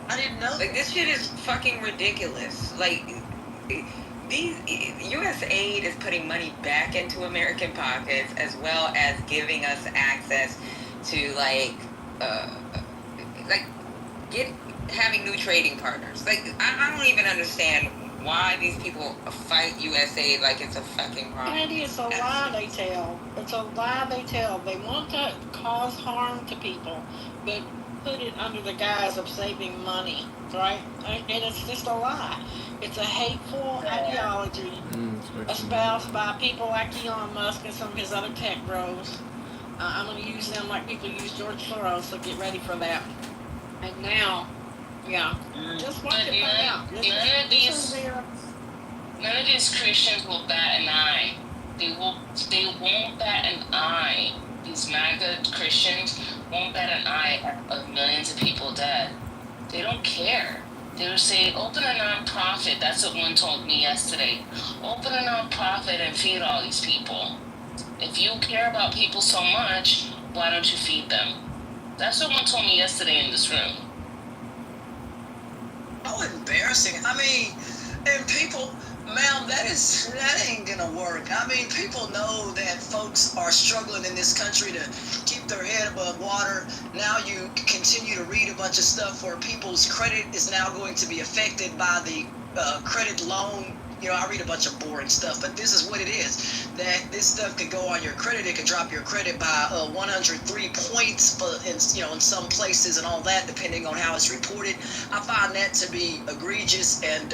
I didn't know. Like, this shit is fucking ridiculous. Like, these U.S. aid is putting money back into American pockets, as well as giving us access to like get having new trading partners. Like, I don't even understand why these people fight U.S. aid like it's a fucking problem. And it's a lie they tell. It's a lie they tell. They want to cause harm to people, but put it under the guise of saving money, right? And it's just a lie. It's a hateful ideology espoused by people like Elon Musk and some of his other tech bros. I'm going to use them like people use George Soros, so get ready for that. And now, just watch it play out. None of these Christians will bat an eye. They won't bat an eye. These MAGA Christians won't bat an eye of millions of people dead. They don't care. They would say, open a non-profit. That's what one told me yesterday. Open a non-profit and feed all these people. If you care about people so much, why don't you feed them? That's what one told me yesterday in this room. Oh, embarrassing. I mean, and people, ma'am, that ain't gonna work. I mean, people know that folks are struggling in this country to keep their head above water. Now you continue to read a bunch of stuff where people's credit is now going to be affected by the credit loan. You know, I read a bunch of boring stuff, but this is what it is. That this stuff can go on your credit. It can drop your credit by 103 points, but in some places and all that, depending on how it's reported. I find that to be egregious and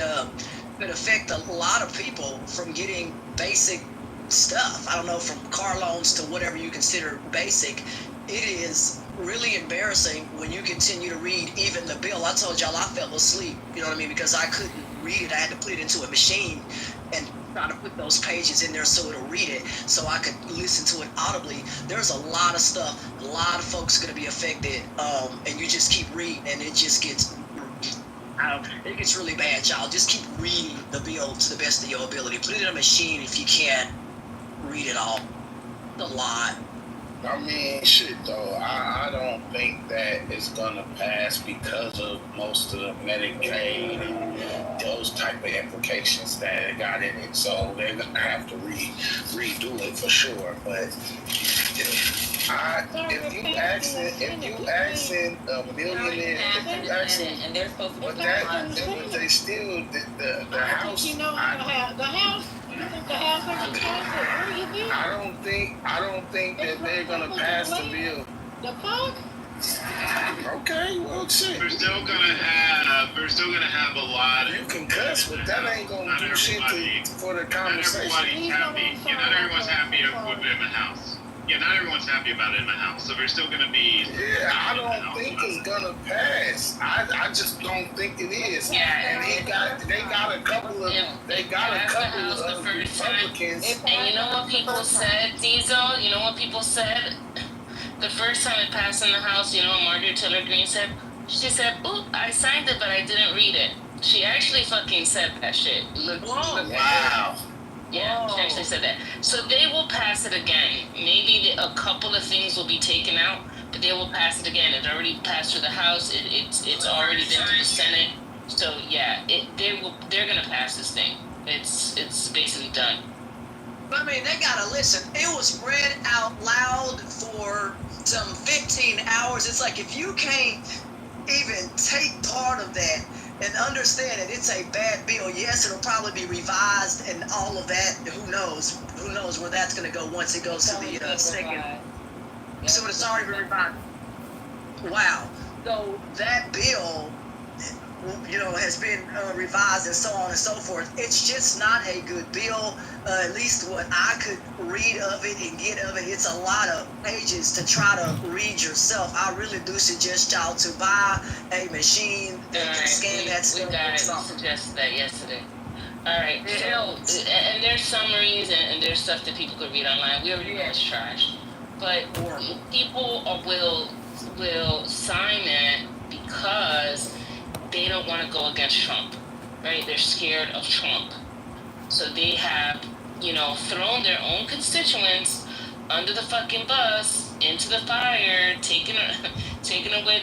could affect a lot of people from getting basic stuff. I don't know, from car loans to whatever you consider basic. It is really embarrassing when you continue to read even the bill. I told y'all I fell asleep, you know what I mean, because I couldn't read it. I had to put it into a machine and try to put those pages in there so it'll read it, so I could listen to it audibly. There's a lot of stuff, a lot of folks going to be affected, and you just keep reading, and it just gets it gets really bad, y'all. Just keep reading the bill to the best of your ability. Put it in a machine if you can't read it all. It's a lot. I mean, shit, though. I don't think that it's going to pass because of most of the Medicaid and those type of implications that it got in it. So they're going to have to redo it for sure. But if you asking a millionaire, if you asking, and they're supposed to but they still the house. The house. You think the house going to pass it? Where are you been? I don't think that they're gonna pass the bill. The fuck? Okay, well, shit. We're still gonna have a lot. You can cuss, but that ain't gonna do shit for the conversation. Not everybody's happy. Yeah, not everyone's happy with it in the house. Yeah, not everyone's happy about it in the house. So there's still gonna be. Yeah, I don't think it's gonna pass. I just don't think it is. Yeah, and they got a couple of Republicans. And you know what people said, Diesel? You know what people said? The first time it passed in the House, you know what Margaret Taylor Greene said? She said, "Oop, I signed it, but I didn't read it." She actually fucking said that shit. Look Wow. Yeah, she actually said that. So they will pass it again. Maybe a couple of things will be taken out, but they will pass it again. It already passed through the House. It's already been through the Senate. So yeah, they're gonna pass this thing. It's basically done. But I mean, they gotta listen. It was read out loud for some 15 hours. It's like, if you can't even take part of that and understand that it's a bad bill, yes, it'll probably be revised and all of that. Who knows? Who knows where that's gonna go once it goes to the second. So it's already been revised. Wow. So that bill, has been revised and so on and so forth. It's just not a good bill. At least what I could read of it and get of it, it's a lot of pages to try to read yourself. I really do suggest y'all to buy a machine that can scan that stuff. We suggested that yesterday. All right. So, and there's summaries and there's stuff that people could read online. We already know it's trash. But people will sign that because they don't want to go against Trump, right? They're scared of Trump. So they have, thrown their own constituents under the fucking bus, into the fire, taking away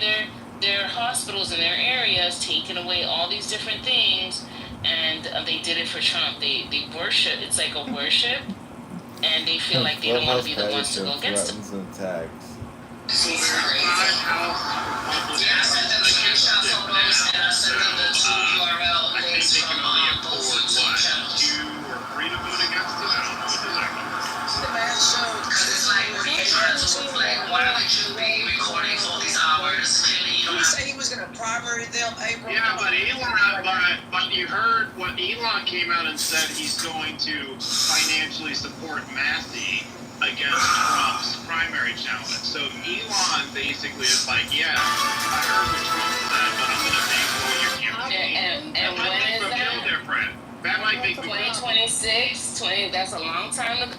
their hospitals in their area areas, taking away all these different things, and they did it for Trump. They worship. It's like a worship, and they feel like they don't want to be the ones to go against it. Attacks. So there's 5 House Republicans against it now. So I think they can only afford what, 2 or 3 to vote against it. I don't know what the exact number is. The man showed because it's like why would you be recording all these hours? He said he was going to primary them, April. Yeah, but you heard what Elon came out and said he's going to financially support Massey against Trump's primary challenge. So Elon basically is like, yeah, I heard what Trump said, but I'm going to bankroll your campaign. And when is that? That might make me feel different. That might make me 2026. That's a long time to